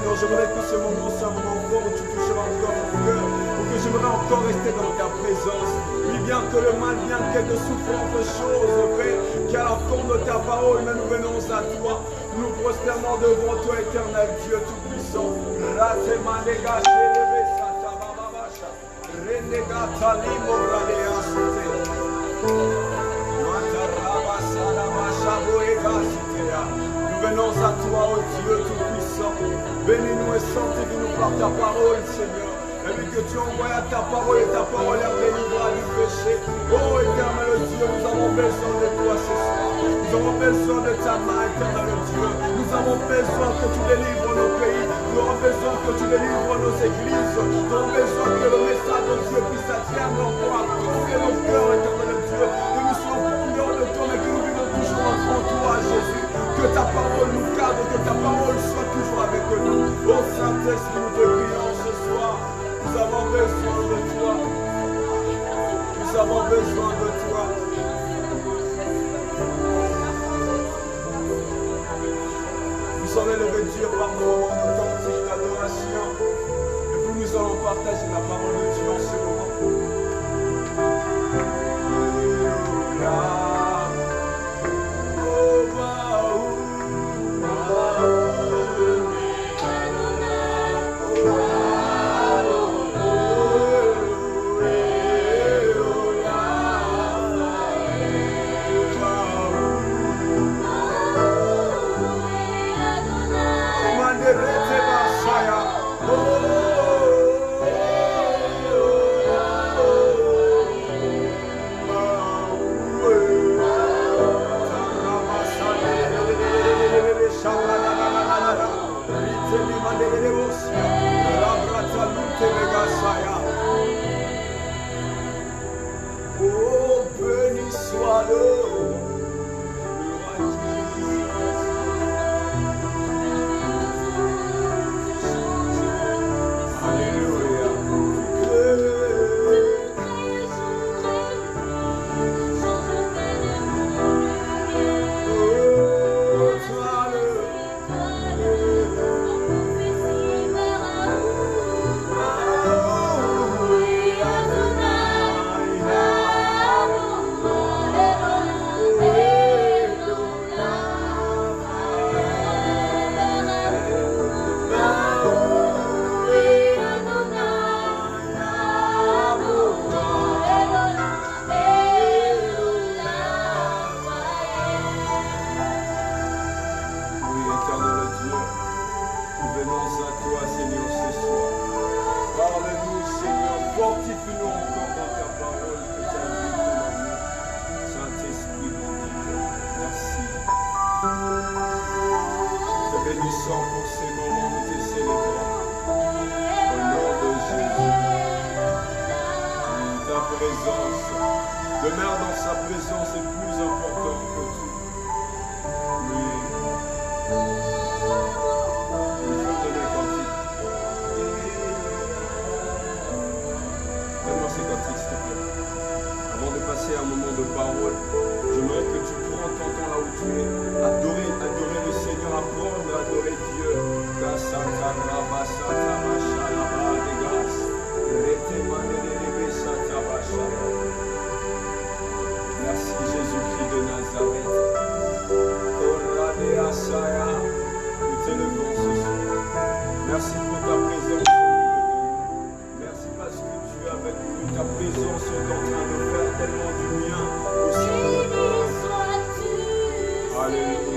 Seigneur, j'aimerais que ce moment soit un moment fort où tu toucheras encore mon cœur, où que j'aimerais encore rester dans ta présence. Oui, bien que le mal vienne, qu'il y ait de souffrantes choses, Père, qu'à la forme de ta parole, mais nous venons à toi. Nous prosternons devant toi, éternel Dieu Tout-Puissant. Nous venons à toi, ô Dieu Tout-Puissant. Bénis-nous et sanctifie-nous par ta parole, Seigneur. Et puis que tu envoies ta parole et ta parole est délivrée du péché. Oh éternel Dieu, nous avons besoin de toi ce soir. Nous avons besoin de ta main, éternel Dieu. Nous avons besoin que tu délivres nos pays. Nous avons besoin que tu délivres nos églises. Nous avons besoin que le message de Dieu puisse atteindre encore à toucher nos cœurs, éternel Dieu. Que nous soyons combien de temps, mais que nous vivons toujours en toi, Jésus. Que ta parole nous cadre, que ta parole soit toujours avec nous. Oh Saint-Esprit, nous te prions ce soir. Nous avons besoin de toi. Nous avons besoin de toi. Nous sommes élevés Dieu par nos moments de cantique, d'adoration. Et puis nous allons partager la parole de Dieu en ce moment. Alléluia. Oh, béni soit le demeure dans sa présence est plus important que tout. Oui. Il faut donner cantique. Donne-moi ces cantiques, s'il te plaît. Avant de passer à un moment de parole, j'aimerais que tu prends ton temps là où tu es. Adorer le Seigneur, apprendre à adorer Dieu. Merci Jésus-Christ de Nazareth. Nous t'élevons ce soir. Merci pour ta présence. Merci parce que tu es avec nous. Ta présence est en train de faire tellement du bien au sein de notre âme. Alléluia.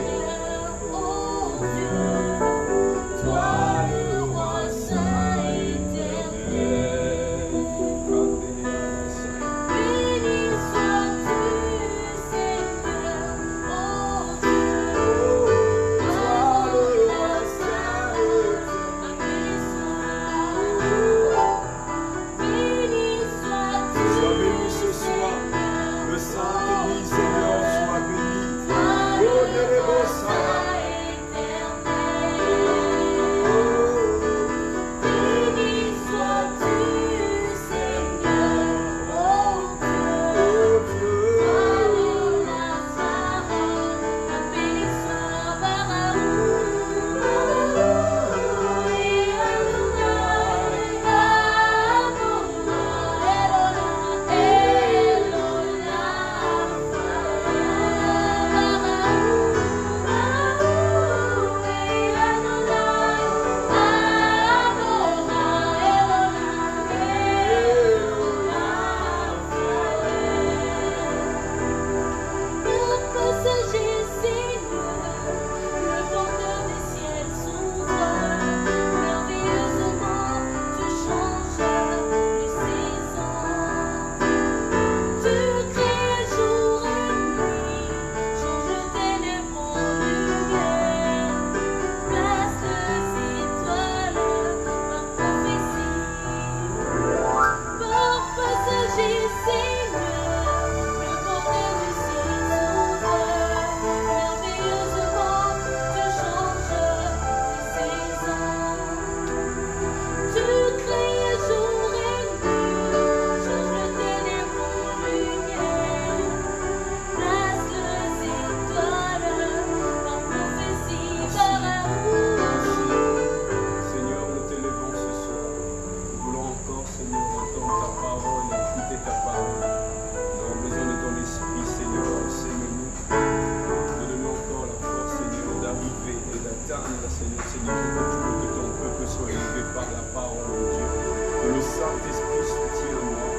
Saint-Esprit, soutiens-moi,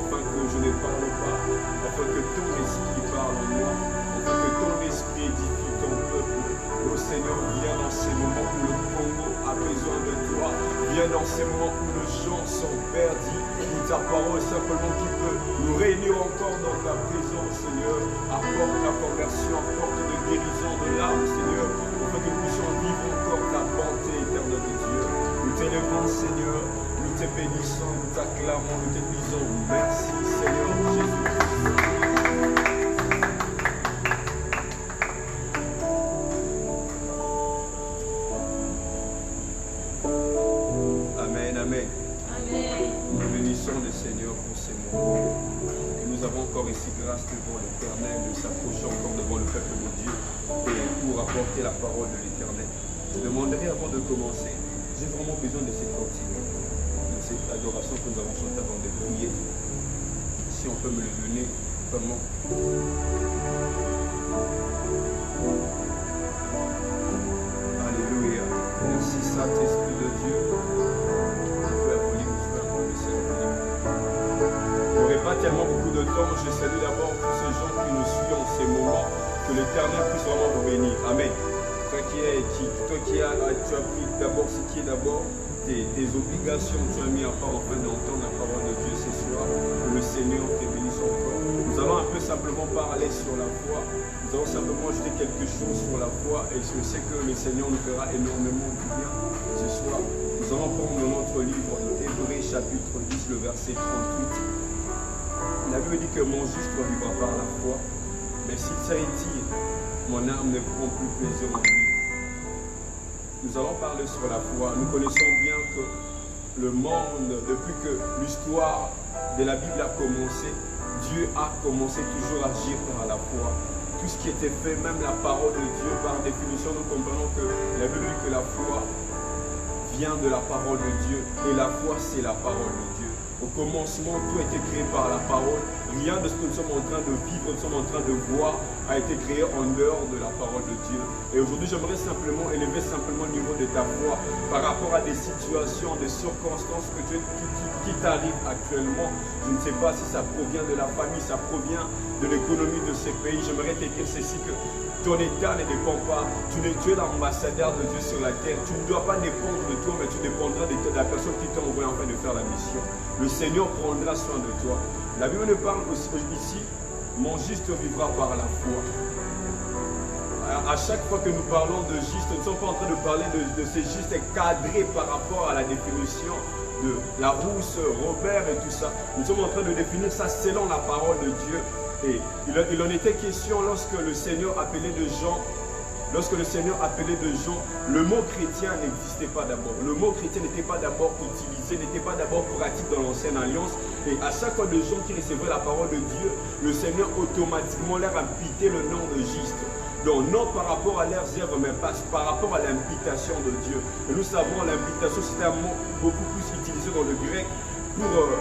afin que je ne parle pas, afin que ton esprit parle en moi, afin que ton esprit édifie ton peuple. Ô Seigneur, viens dans ces moments où le Congo a besoin de toi, viens dans ces moments où les gens sont perdus, où ta parole simplement qui peut nous réunir encore dans ta présence, Seigneur. Apporte la conversion, apporte de guérison de l'âme, Seigneur, afin que nous puissions vivre encore ta bonté éternelle de Dieu. Nous t'élevons, Seigneur, nous te bénissons, nous t'acclamons, nous te disons merci, Seigneur Jésus. Seigneur pour ces moments. Et nous avons encore ici grâce devant l'Éternel de s'approcher encore devant le peuple de Dieu et pour apporter la parole de l'Éternel. Je demanderai avant de commencer, j'ai vraiment besoin de ces cantiques, de cette adoration que nous avons chantée avant de prier. Si on peut me le donner, vraiment. Alléluia. Merci Saint-Esprit de Dieu. Pas tellement beaucoup de temps, je salue d'abord tous ces gens qui nous suivent en ces moments, que l'Éternel puisse vraiment vous bénir. Amen. Toi qui as pris d'abord ce qui est d'abord tes obligations, tu as mis à part afin d'entendre la parole de Dieu ce soir, que le Seigneur te bénisse encore. Nous allons un peu simplement parler sur la foi, nous allons simplement ajouter quelque chose sur la foi et je sais que le Seigneur nous fera énormément du bien ce soir. Nous allons prendre notre livre de Hébreux chapitre 10, le verset 38. La Bible dit que mon juste vivra par la foi, mais s'il se retire, mon âme ne prend plus plaisir en lui. Nous allons parler sur la foi. Nous connaissons bien que le monde, depuis que l'histoire de la Bible a commencé, Dieu a commencé toujours à agir par la foi. Tout ce qui était fait, même la parole de Dieu, par définition, nous comprenons que la Bible dit que la foi vient de la parole de Dieu et la foi, c'est la parole de Dieu. Au commencement, tout a été créé par la parole. Rien de ce que nous sommes en train de vivre, nous sommes en train de voir, a été créé en dehors de la parole de Dieu. Et aujourd'hui, j'aimerais simplement élever simplement le niveau de ta foi par rapport à des situations, des circonstances qui t'arrivent actuellement. Je ne sais pas si ça provient de la famille, ça provient de l'économie de ces pays. J'aimerais te dire ceci que ton état ne dépend pas. Tu es l'ambassadeur de Dieu sur la terre. Tu ne dois pas dépendre de toi, mais tu dépendras de la personne qui t'a envoyé en train de faire la mission. Le Seigneur prendra soin de toi. La Bible nous parle aussi ici, mon juste vivra par la foi. À chaque fois que nous parlons de juste, nous ne sommes pas en train de parler de ces justes cadrés par rapport à la définition de la Rousse, Robert et tout ça. Nous sommes en train de définir ça selon la parole de Dieu. Et il en était question lorsque le Seigneur appelait de gens. Lorsque le Seigneur appelait de gens, le mot chrétien n'existait pas d'abord. Le mot chrétien n'était pas d'abord utilisé, n'était pas d'abord pratique dans l'ancienne alliance. Et à chaque fois de gens qui recevaient la parole de Dieu, le Seigneur automatiquement leur imputait le nom de juste. Donc non par rapport à leurs œuvres, mais par rapport à l'imputation de Dieu. Et nous savons l'imputation, c'est un mot beaucoup plus utilisé dans le grec pour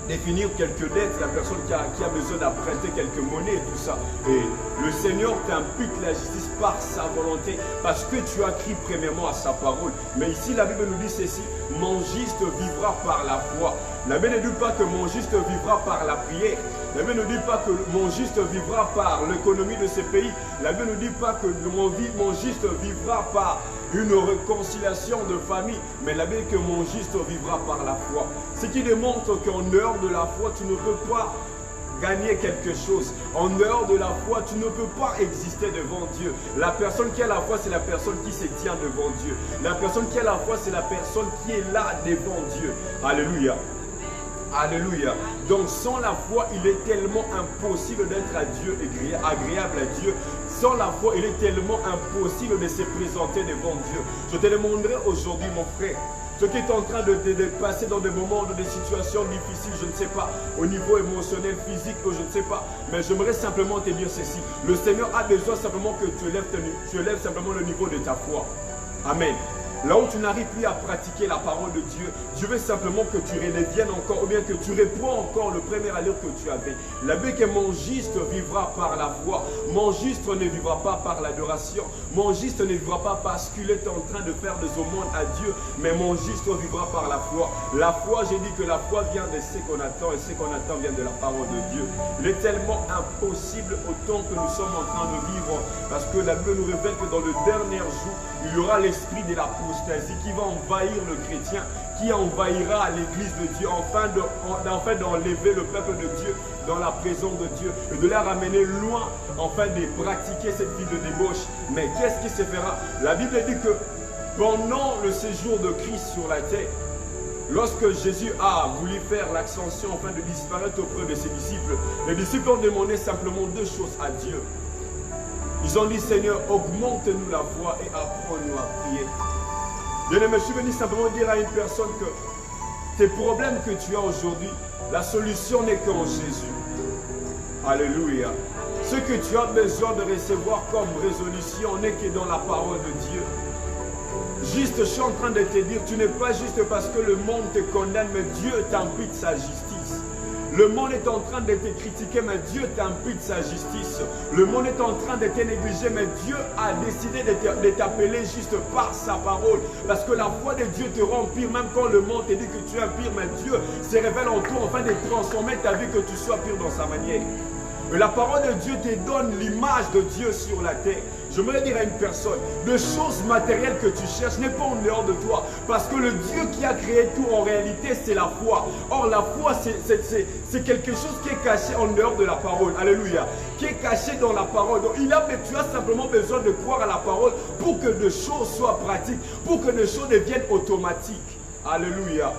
définir quelques dettes, la personne qui a besoin d'emprunter quelques monnaies et tout ça. Et le Seigneur t'impute la justice par sa volonté, parce que tu as crié premièrement à sa parole. Mais ici, la Bible nous dit ceci, mon juste vivra par la foi. La Bible ne dit pas que mon juste vivra par la prière. La Bible ne dit pas que mon juste vivra par l'économie de ces pays. La Bible ne dit pas que mon juste vivra par une réconciliation de famille, mais la Bible dit que mon juste vivra par la foi. Ce qui démontre qu'en dehors de la foi, tu ne peux pas gagner quelque chose. En dehors de la foi, tu ne peux pas exister devant Dieu. La personne qui a la foi, c'est la personne qui se tient devant Dieu. La personne qui a la foi, c'est la personne qui est là devant Dieu. Alléluia. Alléluia. Donc sans la foi, il est tellement impossible d'être à Dieu, agréable à Dieu. Sans la foi, il est tellement impossible de se présenter devant Dieu. Je te demanderai aujourd'hui, mon frère, ce qui est en train de passer dans des moments, dans des situations difficiles, je ne sais pas, au niveau émotionnel, physique, je ne sais pas. Mais j'aimerais simplement te dire ceci. Le Seigneur a besoin simplement que tu élèves simplement le niveau de ta foi. Amen. là où tu n'arrives plus à pratiquer la parole de Dieu, Dieu veut simplement que tu redeviennes encore, ou bien que tu reprends encore le premier allure que tu avais. La Bible que mon juste vivra par la foi. Mon juste ne vivra pas par l'adoration. Mon juste ne vivra pas parce qu'il est en train de faire des aumônes à Dieu, mais mon juste vivra par la foi. La foi, j'ai dit que la foi vient de ce qu'on attend, et ce qu'on attend vient de la parole de Dieu. Il est tellement impossible au temps que nous sommes en train de vivre, parce que la Bible nous révèle que dans le dernier jour, il y aura l'esprit de l'apostasie qui va envahir le chrétien, qui envahira l'église de Dieu, afin d'enlever le peuple de Dieu dans la présence de Dieu et de les ramener loin, afin de pratiquer cette vie de débauche. Mais qu'est-ce qui se fera? La Bible dit que pendant le séjour de Christ sur la terre, lorsque Jésus a voulu faire l'ascension afin de disparaître auprès de ses disciples, les disciples ont demandé simplement deux choses à Dieu. Ils ont dit, Seigneur, augmente-nous la foi et apprends-nous à prier. Bien-aimé, je suis venu simplement dire à une personne que tes problèmes que tu as aujourd'hui, la solution n'est qu'en Jésus. Alléluia. Ce que tu as besoin de recevoir comme résolution n'est que dans la parole de Dieu. Juste, je suis en train de te dire, tu n'es pas juste parce que le monde te condamne, mais Dieu t'impute sa justice. Le monde est en train de te critiquer, mais Dieu t'impute sa justice. Le monde est en train de te négliger, mais Dieu a décidé de t'appeler juste par sa parole. Parce que la foi de Dieu te rend pire, même quand le monde te dit que tu es pire, mais Dieu se révèle en toi afin de transformer ta vie, que tu sois pire dans sa manière. Et la parole de Dieu te donne l'image de Dieu sur la terre. Je me dire à une personne, de choses matérielles que tu cherches n'est pas en dehors de toi. Parce que le Dieu qui a créé tout en réalité, c'est la foi. Or, la foi, c'est quelque chose qui est caché en dehors de la parole. Alléluia. Qui est caché dans la parole. Donc, tu as simplement besoin de croire à la parole pour que des choses soient pratiques, pour que des choses deviennent automatiques. Alléluia.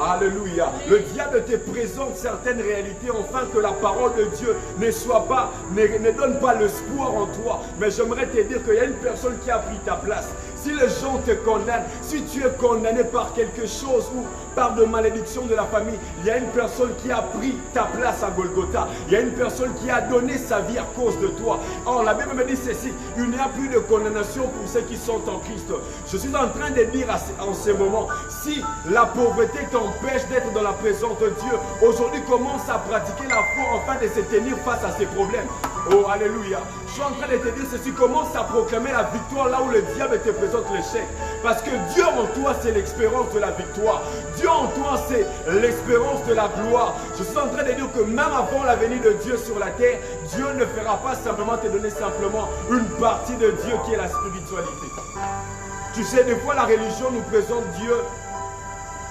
Alléluia. Le diable te présente certaines réalités afin que la parole de Dieu ne donne pas l'espoir en toi. Mais j'aimerais te dire qu'il y a une personne qui a pris ta place. Si les gens te condamnent, si tu es condamné par quelque chose ou par de malédiction de la famille, il y a une personne qui a pris ta place à Golgotha. Il y a une personne qui a donné sa vie à cause de toi. Or, la Bible me dit ceci, il n'y a plus de condamnation pour ceux qui sont en Christ. Je suis en train de dire en ce moment, si la pauvreté t'empêche d'être dans la présence de Dieu, aujourd'hui commence à pratiquer la foi afin de se tenir face à ces problèmes. Oh, alléluia. Je suis en train de te dire ceci, commence à proclamer la victoire là où le diable te présente l'échec. Parce que Dieu en toi, c'est l'expérience de la victoire. Dieu en toi, c'est l'espérance de la gloire. Je suis en train de dire que même avant la venue de Dieu sur la terre, Dieu ne fera pas simplement te donner simplement une partie de Dieu qui est la spiritualité. Tu sais, des fois la religion nous présente Dieu,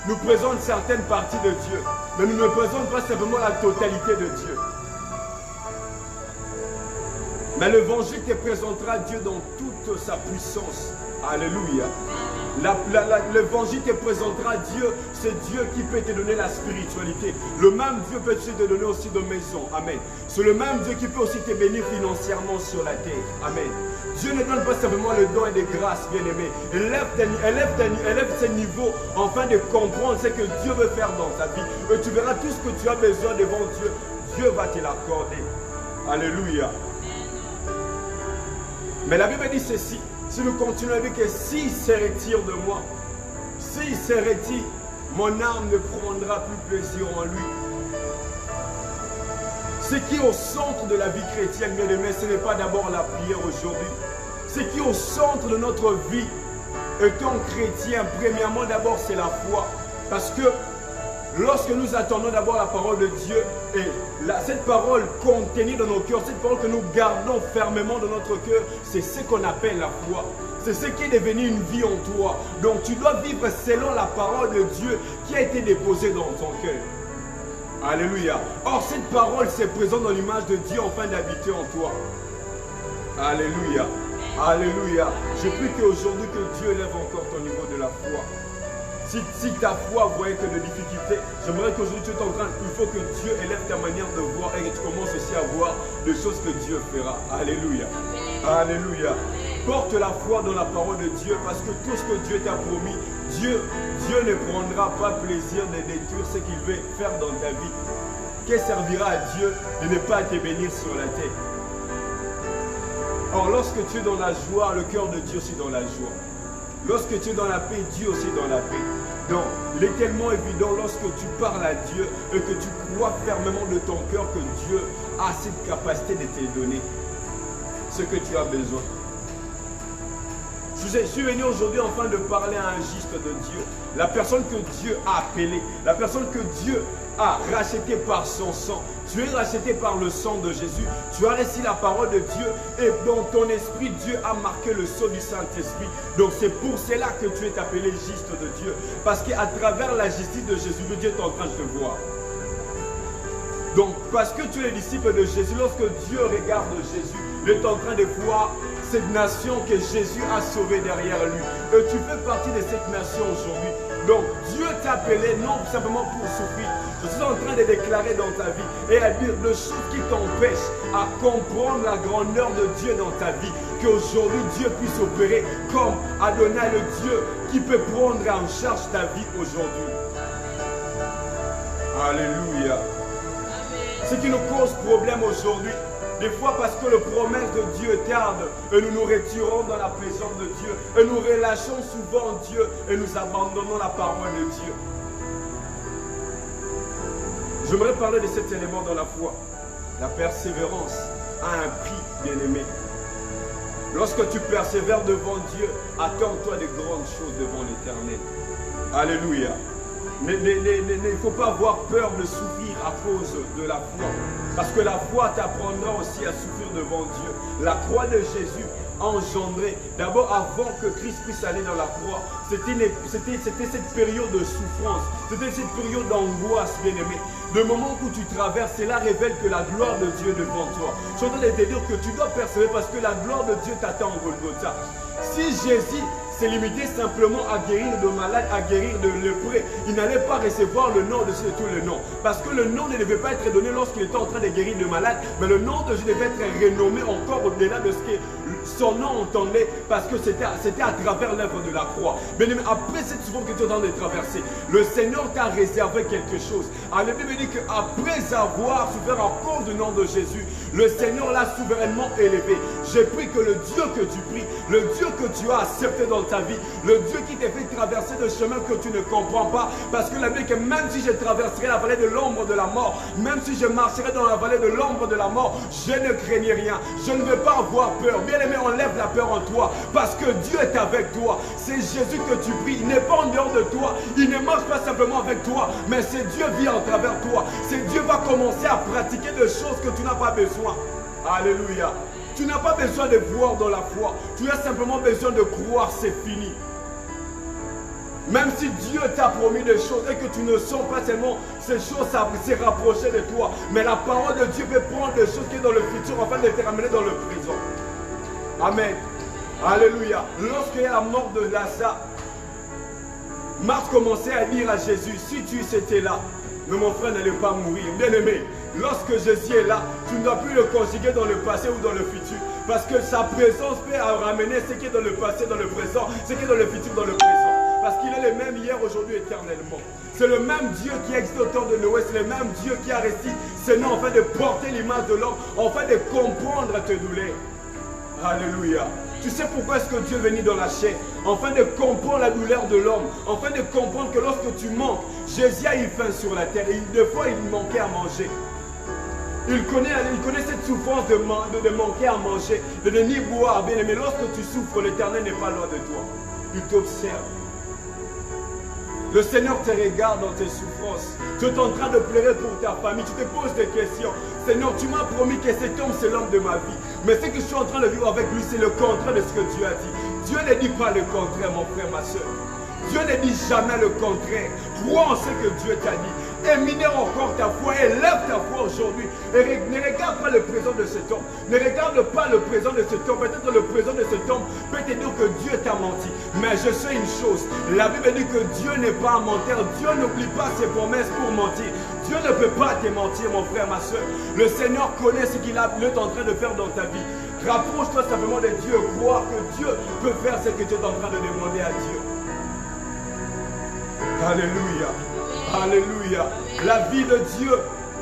nous présente certaines parties de Dieu, mais nous ne présente pas simplement la totalité de Dieu. Mais l'évangile te présentera Dieu dans toute sa puissance. Alléluia. L'évangile te présentera Dieu, c'est Dieu qui peut te donner la spiritualité. Le même Dieu peut te donner aussi de maison. Amen. C'est le même Dieu qui peut aussi te bénir financièrement sur la terre. Amen. Dieu ne donne pas simplement le don et des grâces, bien-aimés. Élève ses niveaux afin de comprendre ce que Dieu veut faire dans ta vie. Et tu verras tout ce que tu as besoin devant Dieu. Dieu va te l'accorder. Alléluia. Mais la Bible dit ceci, si nous continuons à dire que s'il se retire de moi, s'il se retire, mon âme ne prendra plus plaisir en lui. Ce qui est au centre de la vie chrétienne, bien aimé, ce n'est pas d'abord la prière aujourd'hui. Ce qui est au centre de notre vie, étant chrétien, premièrement d'abord c'est la foi. Parce que lorsque nous attendons d'abord la parole de Dieu et cette parole contenue dans nos cœurs, cette parole que nous gardons fermement dans notre cœur, c'est ce qu'on appelle la foi. C'est ce qui est devenu une vie en toi. Donc tu dois vivre selon la parole de Dieu qui a été déposée dans ton cœur. Alléluia. Or cette parole se présente dans l'image de Dieu afin d'habiter en toi. Alléluia. Alléluia. Je prie qu'aujourd'hui que Dieu élève encore ton niveau de la foi. Si ta foi voyait que de difficultés, j'aimerais qu'aujourd'hui tu es en train, il faut que Dieu élève ta manière de voir et que tu commences aussi à voir des choses que Dieu fera. Alléluia. Alléluia. Porte la foi dans la parole de Dieu parce que tout ce que Dieu t'a promis, Dieu ne prendra pas plaisir de détruire ce qu'il veut faire dans ta vie. Qu'est-ce qui servira à Dieu de ne pas te bénir sur la terre? Or, lorsque tu es dans la joie, le cœur de Dieu aussi dans la joie. Lorsque tu es dans la paix, Dieu aussi est dans la paix. Donc, il est tellement évident lorsque tu parles à Dieu et que tu crois fermement de ton cœur que Dieu a cette capacité de te donner ce que tu as besoin. Je suis venu aujourd'hui enfin de parler à un juste de Dieu. La personne que Dieu a appelée, la personne que Dieu a rachetée par son sang. Tu es racheté par le sang de Jésus. Tu as reçu la parole de Dieu et dans ton esprit, Dieu a marqué le sceau du Saint-Esprit. Donc c'est pour cela que tu es appelé juste de Dieu. Parce qu'à travers la justice de Jésus, Dieu est en train de te voir. Donc parce que tu es disciple de Jésus, lorsque Dieu regarde Jésus, il est en train de voir cette nation que Jésus a sauvée derrière lui. Et tu fais partie de cette nation aujourd'hui. Donc Dieu t'a appelé non simplement pour souffrir. Je suis en train de déclarer dans ta vie et à dire les choses qui t'empêchent à comprendre la grandeur de Dieu dans ta vie. Qu'aujourd'hui Dieu puisse opérer comme Adonai le Dieu qui peut prendre en charge ta vie aujourd'hui. Alléluia. Ce qui nous cause problème aujourd'hui, des fois parce que les promesses de Dieu tardent et nous nous retirons dans la présence de Dieu et nous relâchons souvent Dieu et nous abandonnons la parole de Dieu. J'aimerais parler de cet élément dans la foi. La persévérance a un prix, bien-aimé. Lorsque tu persévères devant Dieu, attends-toi de grandes choses devant l'Éternel. Alléluia. Il ne faut pas avoir peur de souffrir à cause de la foi. Parce que la foi t'apprendra aussi à souffrir devant Dieu. La croix de Jésus a engendré, d'abord avant que Christ puisse aller dans la croix, c'était cette période de souffrance, c'était cette période d'angoisse, bien-aimé. Le moment où tu traverses, cela révèle que la gloire de Dieu est devant toi. Je suis en train de te dire que tu dois persévérer parce que la gloire de Dieu t'attend au Golgotha. Si Jésus s'est limité simplement à guérir de malades, à guérir de lépreux, il n'allait pas recevoir le nom de tous les noms. Parce que le nom ne devait pas être donné lorsqu'il était en train de guérir de malades, mais le nom de Jésus devait être renommé encore au-delà de ce que son nom entendait, parce que c'était à travers l'œuvre de la croix. Mais après cette souffrance que tu es en train de traverser, le Seigneur t'a réservé quelque chose. Alors, la Bible dit qu'après avoir souffert à cause du nom de Jésus, le Seigneur l'a souverainement élevé. J'ai pris que le Dieu que tu pries, le Dieu que tu as accepté dans ta vie, le Dieu qui t'a fait traverser des chemins que tu ne comprends pas, parce que la Bible dit que même si je traverserai la vallée de l'ombre de la mort, même si je marcherai dans la vallée de l'ombre de la mort, je ne craignais rien, je ne vais pas avoir peur. Bien aimé, enlève la peur en toi, parce que Dieu est avec toi. C'est Jésus que tu pries, il n'est pas en dehors de toi, il ne marche pas simplement avec toi, mais c'est Dieu vit en travers toi. C'est Dieu va commencer à pratiquer des choses que tu n'as pas besoin. Alléluia. Tu n'as pas besoin de voir dans la foi. Tu as simplement besoin de croire, c'est fini. Même si Dieu t'a promis des choses et que tu ne sens pas seulement ces choses se rapprocher de toi, mais la parole de Dieu peut prendre des choses qui sont dans le futur afin de te ramener dans le présent. Amen. Alléluia. Lorsqu'il y a la mort de Lazare, Marthe commençait à dire à Jésus, si tu étais là, mais mon frère n'allait pas mourir. Bien aimé, lorsque Jésus est là, tu ne dois plus le conjuguer dans le passé ou dans le futur. Parce que sa présence peut ramener ce qui est dans le passé, dans le présent, ce qui est dans le futur, dans le présent. Parce qu'il est le même hier, aujourd'hui, éternellement. C'est le même Dieu qui existe au temps de Noé. C'est le même Dieu qui a resté ce nom afin de porter l'image de l'homme, afin de comprendre tes douleurs. Alléluia. Tu sais pourquoi est-ce que Dieu est venu dans la chair? Afin de comprendre la douleur de l'homme. Afin de comprendre que lorsque tu manques, Jésus a eu faim sur la terre. Et des fois, il manquait à manger. Il connaît cette souffrance de manquer à manger, de ne ni boire. Bien aimé, lorsque tu souffres, l'Éternel n'est pas loin de toi. Il t'observe. Le Seigneur te regarde dans tes souffrances. Tu es en train de pleurer pour ta famille. Tu te poses des questions. Seigneur, tu m'as promis que cet homme, c'est l'homme de ma vie. Mais ce que je suis en train de vivre avec lui, c'est le contraire de ce que Dieu a dit. Dieu ne dit pas le contraire, mon frère, ma soeur. Dieu ne dit jamais le contraire. Crois en ce que Dieu t'a dit. Éminer encore ta foi, élève ta foi aujourd'hui. Et ne regarde pas le présent de cet homme. Ne regarde pas le présent de cet homme. Peut-être le présent de cet homme peut te dire que Dieu t'a menti. Mais je sais une chose. La Bible dit que Dieu n'est pas un menteur. Dieu n'oublie pas ses promesses pour mentir. Dieu ne peut pas te mentir, mon frère, ma soeur. Le Seigneur connaît ce qu'il est en train de faire dans ta vie. Rapproche-toi simplement de Dieu. Crois que Dieu peut faire ce que tu es en train de demander à Dieu. Alléluia. Alléluia. La vie de Dieu,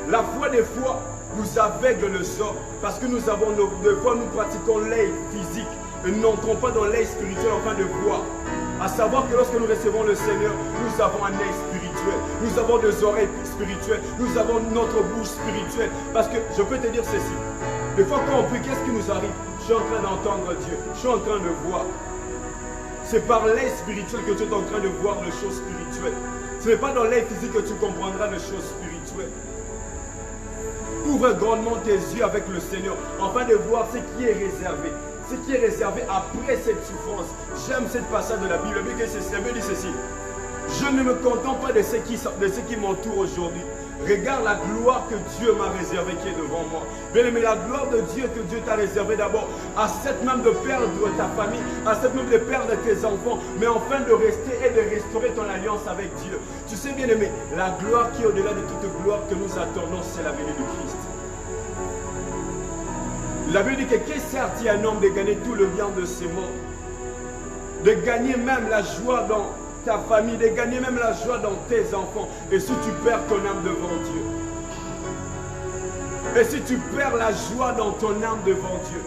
la foi des fois nous aveugle le sort. Parce que nous avons des fois nous pratiquons l'œil physique et nous n'entrons pas dans l'œil spirituel afin de voir. À savoir que lorsque nous recevons le Seigneur, nous avons un œil spirituel, nous avons des oreilles spirituelles, nous avons notre bouche spirituelle. Parce que je peux te dire ceci, des fois quand on prie, qu'est-ce qui nous arrive? Je suis en train d'entendre Dieu, je suis en train de voir. C'est par l'œil spirituel que tu es en train de voir les choses spirituelles. Ce n'est pas dans l'œil physique que tu comprendras les choses spirituelles. Ouvre grandement tes yeux avec le Seigneur, afin de voir ce qui est réservé. Ce qui est réservé après cette souffrance. J'aime cette passage de la Bible. La Bible dit ceci. Je ne me contente pas de ce qui m'entoure aujourd'hui. Regarde la gloire que Dieu m'a réservée qui est devant moi. Bien aimé, la gloire de Dieu que Dieu t'a réservée d'abord, à cette même de perdre ta famille, à cette même de perdre tes enfants, mais enfin de rester et de restaurer ton alliance avec Dieu. Tu sais, bien aimé, la gloire qui est au-delà de toute gloire que nous attendons, c'est la venue du Christ. La Bible dit que qu'est-ce sert-il à un homme de gagner tout le bien de ses morts? De gagner même la joie dans ta famille, de gagner même la joie dans tes enfants. Et si tu perds ton âme devant Dieu? Et si tu perds la joie dans ton âme devant Dieu?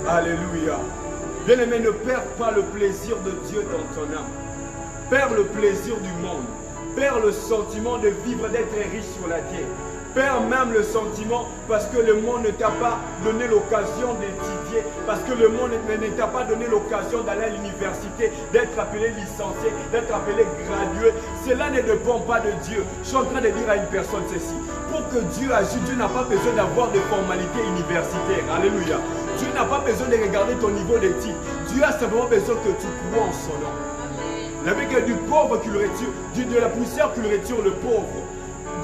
Alléluia. Bien-aimé, ne perds pas le plaisir de Dieu dans ton âme. Perds le plaisir du monde. Perds le sentiment de vivre, d'être riche sur la terre. Perds même le sentiment parce que le monde ne t'a pas donné l'occasion d'étudier, parce que le monde ne t'a pas donné l'occasion d'aller à l'université, d'être appelé licencié, d'être appelé gradué. Cela ne dépend pas de Dieu. Je suis en train de dire à une personne ceci. Pour que Dieu agisse, Dieu n'a pas besoin d'avoir des formalités universitaires. Alléluia. Dieu n'a pas besoin de regarder ton niveau d'études. Dieu a simplement besoin que tu crois en son nom. La Bible dit du pauvre qu'il retire, de la poussière qu'il retire le pauvre.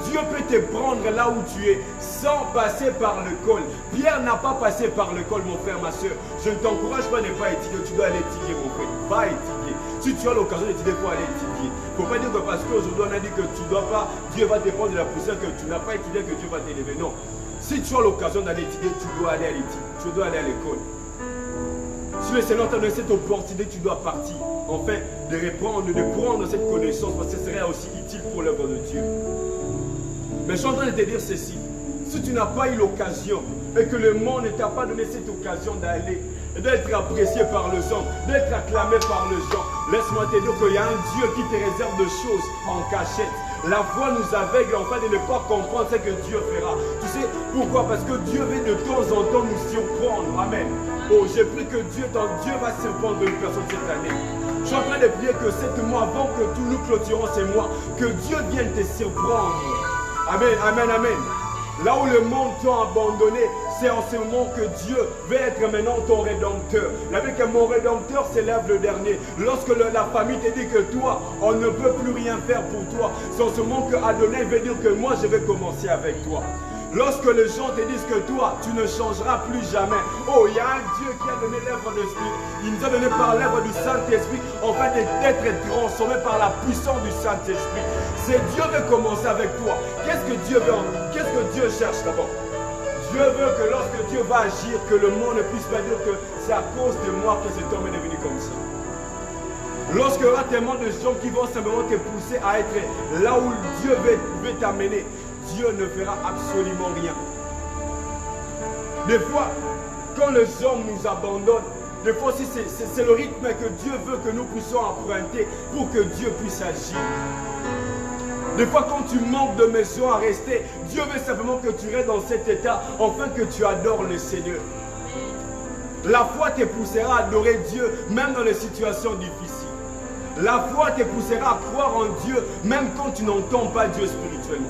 Dieu peut te prendre là où tu es sans passer par l'école. Pierre n'a pas passé par l'école, mon frère, ma soeur. Je ne t'encourage pas à ne pas étudier. Tu dois aller étudier, mon frère. Va étudier. Si tu as l'occasion d'étudier, il faut aller étudier. Il ne faut pas dire que parce qu'aujourd'hui on a dit que tu ne dois pas, Dieu va te prendre de la poussière, que tu n'as pas étudié, que Dieu va t'élever. Non. Si tu as l'occasion d'aller étudier, tu dois aller à l'étude. Tu dois aller à l'école. Si le Seigneur t'a donné cette opportunité, tu dois partir. Enfin, de prendre cette connaissance, parce que ce serait aussi utile pour l'œuvre de Dieu. Mais je suis en train de te dire ceci. Si tu n'as pas eu l'occasion et que le monde ne t'a pas donné cette occasion d'aller, d'être apprécié par les hommes, d'être acclamé par les gens, laisse-moi te dire qu'il y a un Dieu qui te réserve des choses en cachette. La foi nous aveugle en fait de ne pas comprendre ce que Dieu fera. Tu sais pourquoi? Parce que Dieu veut de temps en temps nous surprendre. Amen. Oh, j'ai pris que Dieu va surprendre une personne cette année. Je suis en train de prier que cet mois, avant que tous nous clôturons ces mois, que Dieu vienne te surprendre. Amen, amen, amen. Là où le monde t'a abandonné, c'est en ce moment que Dieu veut être maintenant ton rédempteur. La Bible dit que mon rédempteur s'élève le dernier. Lorsque la famille te dit que toi, on ne peut plus rien faire pour toi, c'est en ce moment que Adonai veut dire que moi, je vais commencer avec toi. Lorsque les gens te disent que toi, tu ne changeras plus jamais. Oh, il y a un Dieu qui a donné l'œuvre de l'Esprit. Il nous a donné par l'œuvre du Saint-Esprit, en fait, d'être transformé par la puissance du Saint-Esprit. C'est Dieu veut commencer avec toi. Qu'est-ce que Dieu veut? Qu'est-ce que Dieu cherche d'abord? Dieu veut que lorsque Dieu va agir, que le monde ne puisse pas dire que c'est à cause de moi que cet homme est devenu comme ça. Lorsqu'il y aura tellement de gens qui vont simplement te pousser à être là où Dieu veut t'amener, Dieu ne fera absolument rien. Des fois, quand les hommes nous abandonnent, des fois aussi c'est le rythme que Dieu veut que nous puissions emprunter pour que Dieu puisse agir. Des fois, quand tu manques de maison à rester, Dieu veut simplement que tu restes dans cet état, afin que tu adores le Seigneur. La foi te poussera à adorer Dieu, même dans les situations difficiles. La foi te poussera à croire en Dieu, même quand tu n'entends pas Dieu spirituellement.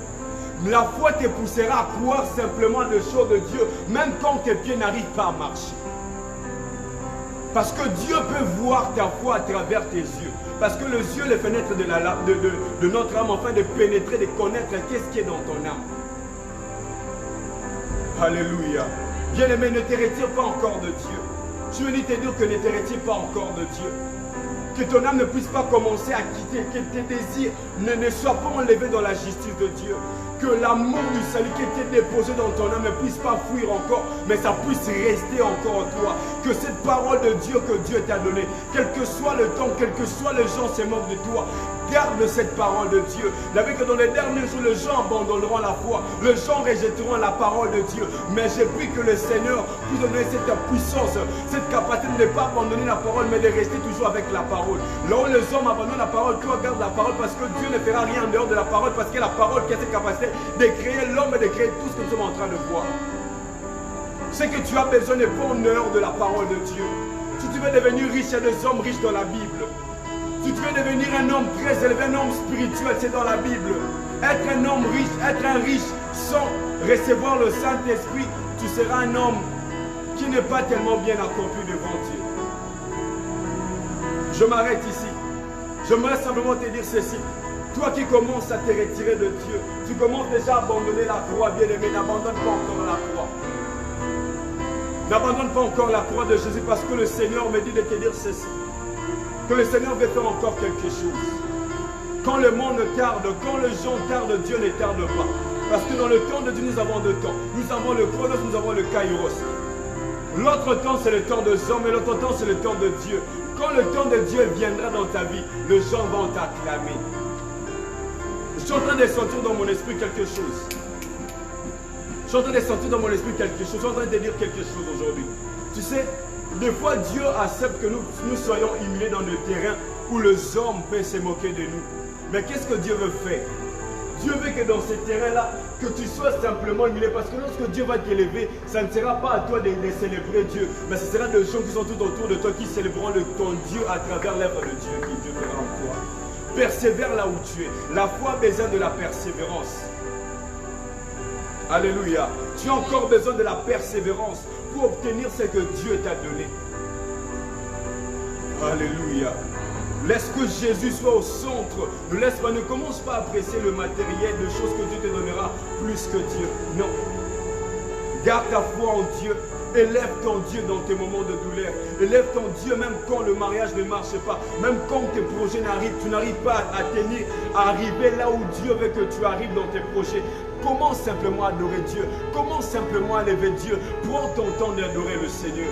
La foi te poussera à croire simplement des choses de Dieu, même quand tes pieds n'arrivent pas à marcher. Parce que Dieu peut voir ta foi à travers tes yeux. Parce que les yeux, les fenêtres de notre âme, afin de pénétrer, de connaître qu'est-ce qui est dans ton âme. Alléluia. Bien-aimé, ne te retire pas encore de Dieu. Je veux te dire que ne te retire pas encore de Dieu. Que ton âme ne puisse pas commencer à quitter, que tes désirs ne soient pas enlevés dans la justice de Dieu. Que l'amour du salut qui était déposé dans ton âme ne puisse pas fuir encore, mais ça puisse rester encore en toi. Que cette parole de Dieu que Dieu t'a donnée, quel que soit le temps, quels que soient les gens se moquent de toi, garde cette parole de Dieu. David que dans les derniers jours, les gens abandonneront la foi, les gens rejetteront la parole de Dieu. Mais j'ai pris que le Seigneur puisse donner cette puissance, cette capacité de ne pas abandonner la parole, mais de rester toujours avec la parole. Là où les hommes abandonnent la parole, toi garde la parole parce que Dieu ne fera rien en dehors de la parole, parce que la parole qui a cette capacité de créer l'homme et de créer tout ce que nous sommes en train de voir. C'est que tu as besoin de bonheur de la parole de Dieu. Si tu veux devenir riche, il y a des hommes riches dans la Bible. Si tu veux devenir un homme très élevé, un homme spirituel, c'est dans la Bible. Être un homme riche, être un riche sans recevoir le Saint-Esprit, tu seras un homme qui n'est pas tellement bien accompli devant Dieu. Je m'arrête ici. J'aimerais simplement te dire ceci. Toi qui commences à te retirer de Dieu, tu commences déjà à abandonner la croix, bien-aimé, n'abandonne pas encore la croix. N'abandonne pas encore la croix de Jésus parce que le Seigneur me dit de te dire ceci. Que le Seigneur veut faire encore quelque chose. Quand le monde tarde, quand les gens tardent, Dieu ne tarde pas. Parce que dans le temps de Dieu, nous avons deux temps. Nous avons le Chronos, nous avons le Kairos. L'autre temps, c'est le temps des hommes et l'autre temps, c'est le temps de Dieu. Quand le temps de Dieu viendra dans ta vie, les gens vont t'acclamer. Je suis en train de sentir dans mon esprit quelque chose. Je suis en train de sentir dans mon esprit quelque chose. Je suis en train de dire quelque chose aujourd'hui. Tu sais, des fois Dieu accepte que nous soyons humiliés dans le terrain où les hommes peuvent se moquer de nous. Mais qu'est-ce que Dieu veut faire? Dieu veut que dans ce terrain-là, que tu sois simplement humilié. Parce que lorsque Dieu va t'élever, ça ne sera pas à toi de célébrer Dieu. Mais ce sera des gens qui sont tout autour de toi qui célébreront ton Dieu à travers l'œuvre de Dieu qui Dieu fera en toi. Persévère là où tu es. La foi a besoin de la persévérance. Alléluia. Tu as encore besoin de la persévérance pour obtenir ce que Dieu t'a donné. Alléluia. Laisse que Jésus soit au centre. Ne commence pas à apprécier le matériel de choses que Dieu te donnera plus que Dieu. Non. Garde ta foi en Dieu. Élève ton Dieu dans tes moments de douleur. Élève ton Dieu même quand le mariage ne marche pas. Même quand tes projets n'arrivent, tu n'arrives pas à arriver là où Dieu veut que tu arrives dans tes projets. Commence simplement à adorer Dieu. Commence simplement à élever Dieu. Prends ton temps d'adorer le Seigneur.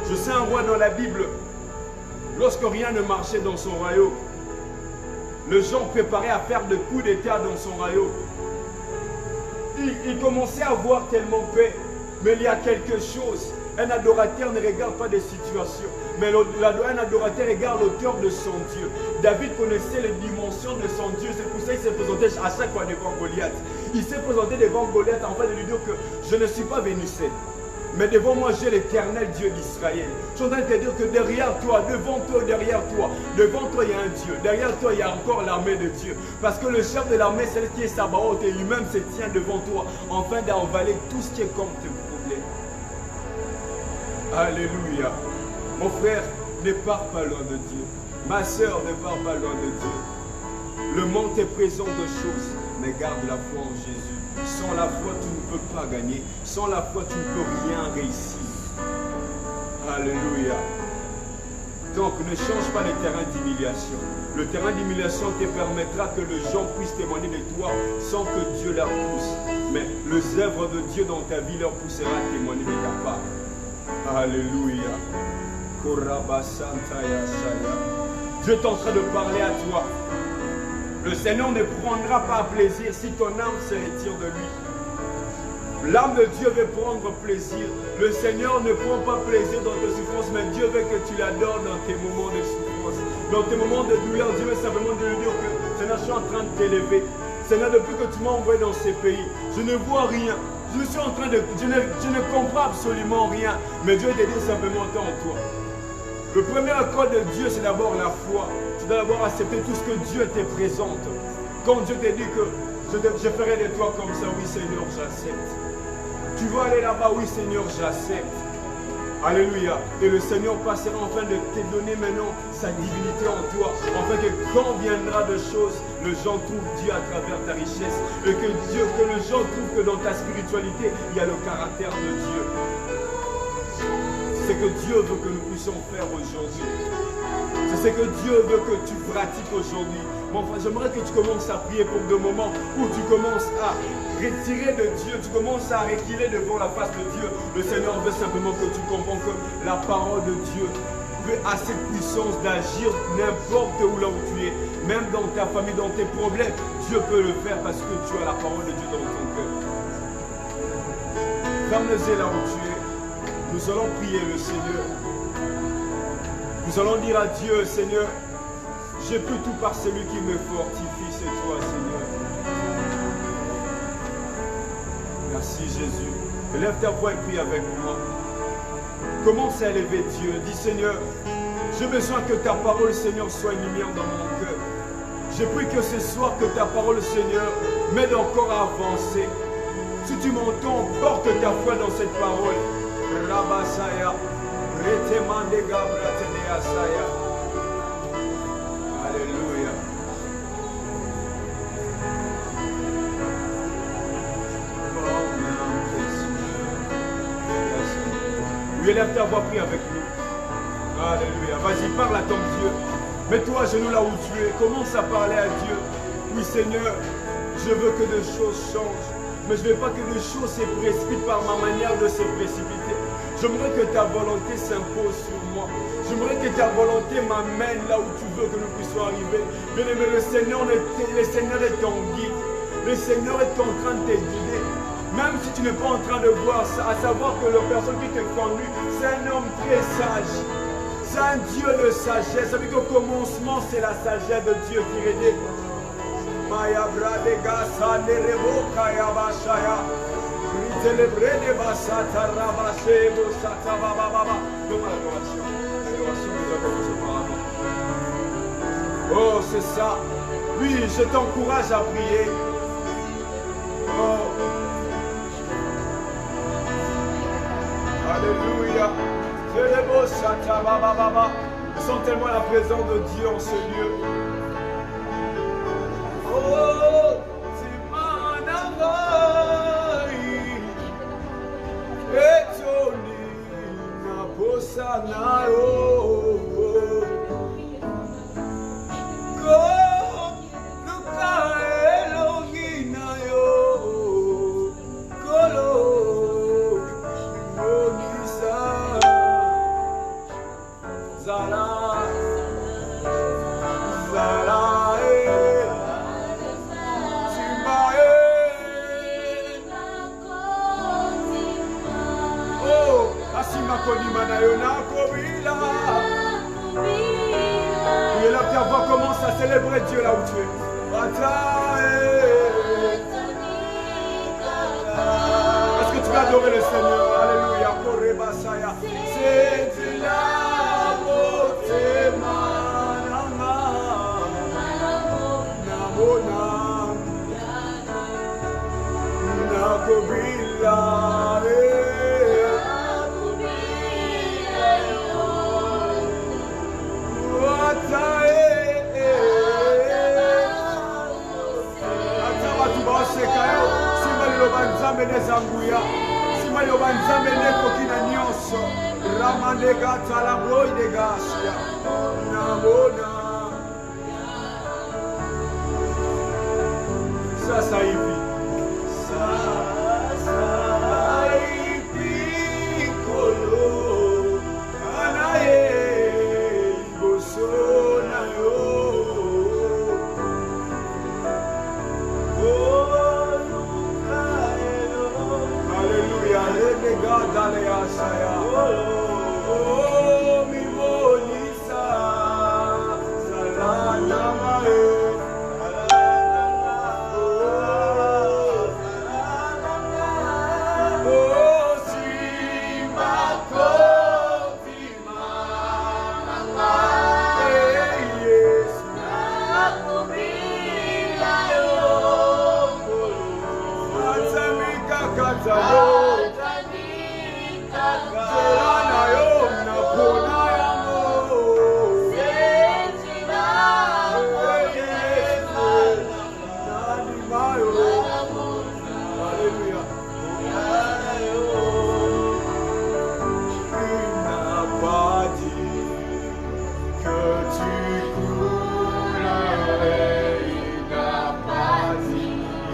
Je sais un roi dans la Bible. Lorsque rien ne marchait dans son royaume, les gens préparaient à faire des coups d'état dans son royaume. Il commençait à avoir tellement peur. Mais il y a quelque chose. Un adorateur ne regarde pas des situations. Mais un adorateur regarde l'auteur de son Dieu. David connaissait les dimensions de son Dieu. C'est pour ça qu'il s'est présenté à chaque fois devant Goliath. Il s'est présenté devant Goliath en train de lui dire que je ne suis pas venu seul. Mais devant moi, j'ai l'Éternel Dieu d'Israël. Je suis en train de te dire que derrière toi, devant toi, devant toi, il y a un Dieu. Derrière toi, il y a encore l'armée de Dieu. Parce que le chef de l'armée, c'est qui est Sabaoth, et lui-même se tient devant toi, afin d'envaler tout ce qui est comme tes problèmes. Alléluia. Mon frère, ne pars pas loin de Dieu. Ma soeur, ne pars pas loin de Dieu. Le monde est présent de choses, mais garde la foi en Jésus. Sans la foi, tu ne peux pas gagner. Sans la foi, tu ne peux rien réussir. Alléluia. Donc, ne change pas le terrain d'humiliation. Le terrain d'humiliation te permettra que les gens puissent témoigner de toi sans que Dieu leur pousse. Mais les œuvres de Dieu dans ta vie leur poussera à témoigner de ta part. Alléluia. Dieu est en train de parler à toi. Le Seigneur ne prendra pas plaisir si ton âme se retire de lui. L'âme de Dieu veut prendre plaisir. Le Seigneur ne prend pas plaisir dans tes souffrances, mais Dieu veut que tu l'adores dans tes moments de souffrance. Dans tes moments de douleur, Dieu veut simplement te dire que Seigneur, je suis en train de t'élever. Seigneur, depuis que tu m'as envoyé dans ces pays, je ne vois rien. Je suis en train de... Je ne comprends absolument rien. Mais Dieu te dit simplement tant en toi. Le premier accord de Dieu, c'est d'abord la foi. Tu dois d'abord accepter tout ce que Dieu te présente. Quand Dieu te dit que je ferai de toi comme ça, oui Seigneur, j'accepte. Tu vas aller là-bas, oui Seigneur, j'accepte. Alléluia. Et le Seigneur passera enfin de te donner maintenant sa divinité en toi. Afin que quand viendra de choses, les gens trouvent Dieu à travers ta richesse. Et que les gens trouvent que dans ta spiritualité, il y a le caractère de Dieu. C'est ce que Dieu veut que nous puissions faire aujourd'hui. C'est ce que Dieu veut que tu pratiques aujourd'hui. Mon frère, j'aimerais que tu commences à prier pour des moments où tu commences à retirer de Dieu, tu commences à reculer devant la face de Dieu. Le Seigneur veut simplement que tu comprennes que la parole de Dieu a cette puissance d'agir n'importe où là où tu es. même dans ta famille, dans tes problèmes, Dieu peut le faire parce que tu as la parole de Dieu dans ton cœur. Ferme les yeux là où tu es. Nous allons prier le Seigneur. Nous allons dire à Dieu, Seigneur, je peux tout par celui qui me fortifie, c'est toi, Seigneur. Merci Jésus. Lève ta voix et prie avec moi. Commence à élever Dieu. Dis Seigneur, j'ai besoin que ta parole, Seigneur, soit une lumière dans mon cœur. Je prie que ce soir, que ta parole, Seigneur, m'aide encore à avancer. Si tu m'entends, porte ta foi dans cette parole. Rabasaya, Retemande Gabrateneasaya. Alléluia. Oui, élève ta voix, prie avec nous. Alléluia. Vas-y, parle à ton Dieu. Mets-toi à genoux là où tu es. Commence à parler à Dieu. Oui, Seigneur, je veux que des choses changent. Mais je ne veux pas que des choses se précipitent par ma manière de se précipiter. J'aimerais que ta volonté s'impose sur moi. J'aimerais que ta volonté m'amène là où tu veux que nous puissions arriver. Bien-aimé, le Seigneur est ton guide. Le Seigneur est en train de te guider. Même si tu n'es pas en train de voir ça, à savoir que la personne qui te conduit, c'est un homme très sage. C'est un Dieu de sagesse. Ça veut dire qu'au commencement, c'est la sagesse de Dieu qui régnait. Maya Bradega Sanerebo Kayabashaya. Célébrez Basata Rabashebo Sata Baba. Donne l'adoration. L'adoration nous a commencé par avant. Oh, c'est ça. Oui, je t'encourage à prier. Oh. Alléluia. Nous sentons tellement la présence de Dieu en ce lieu. Oh, Timanamai, Etoni, Naposanayo, Go, Luka Eloginayo, Kolo. Et là, ta voix commence à célébrer Dieu là où tu es. Est-ce que tu vas adorer le Seigneur? Alléluia. C'est la beauté, ça, ça y vit.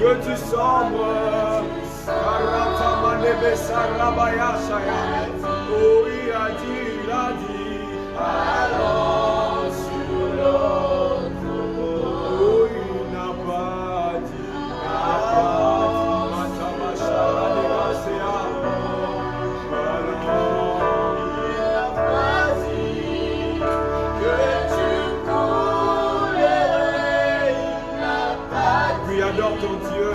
Que tu sombres, oh, il a dit, allons sur l'autre. Adore ton Dieu.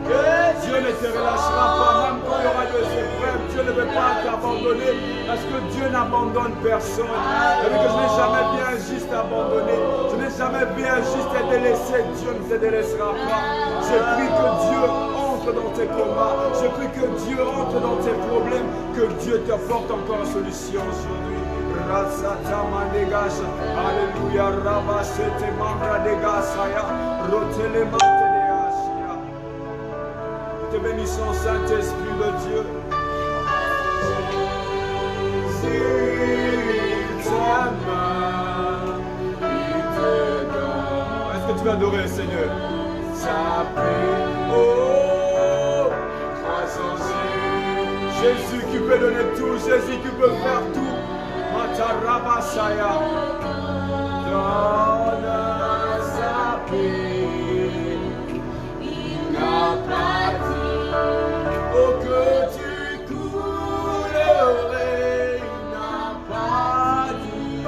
Dieu ne te relâchera pas, même quand il y aura des épreuves. Dieu ne veut pas t'abandonner parce que Dieu n'abandonne personne. Et que je n'ai jamais vu un juste abandonné. Je n'ai jamais vu un juste te délaisser. Dieu ne te délaissera pas. Je prie que Dieu entre dans tes combats. Je prie que Dieu entre dans tes problèmes. Que Dieu t'apporte encore une solution aujourd'hui. Alléluia, Rabasete Mambra de Gasaya, Rotelemate de Ashia. Te bénissons, Saint-Esprit de Dieu. Est-ce que tu vas adorer le Seigneur? Oh, Jésus qui peut donner tout, Jésus qui peut faire tout. Matarabasaya, donne sa paix, il n'a pas dit, oh que tu coulerais, il n'a pas dit,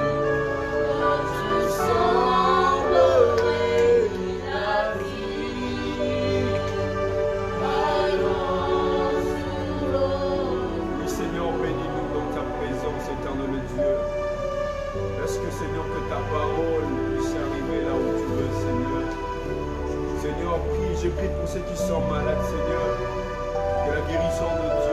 tu semblerais, il a dit, allons sous l'eau. Oui Seigneur, bénis-nous dans ta présence, éternel Dieu. Est-ce que Seigneur, que ta parole puisse arriver là où tu veux, Seigneur. Seigneur, prie, je prie pour ceux qui sont malades, Seigneur. Que la guérison de Dieu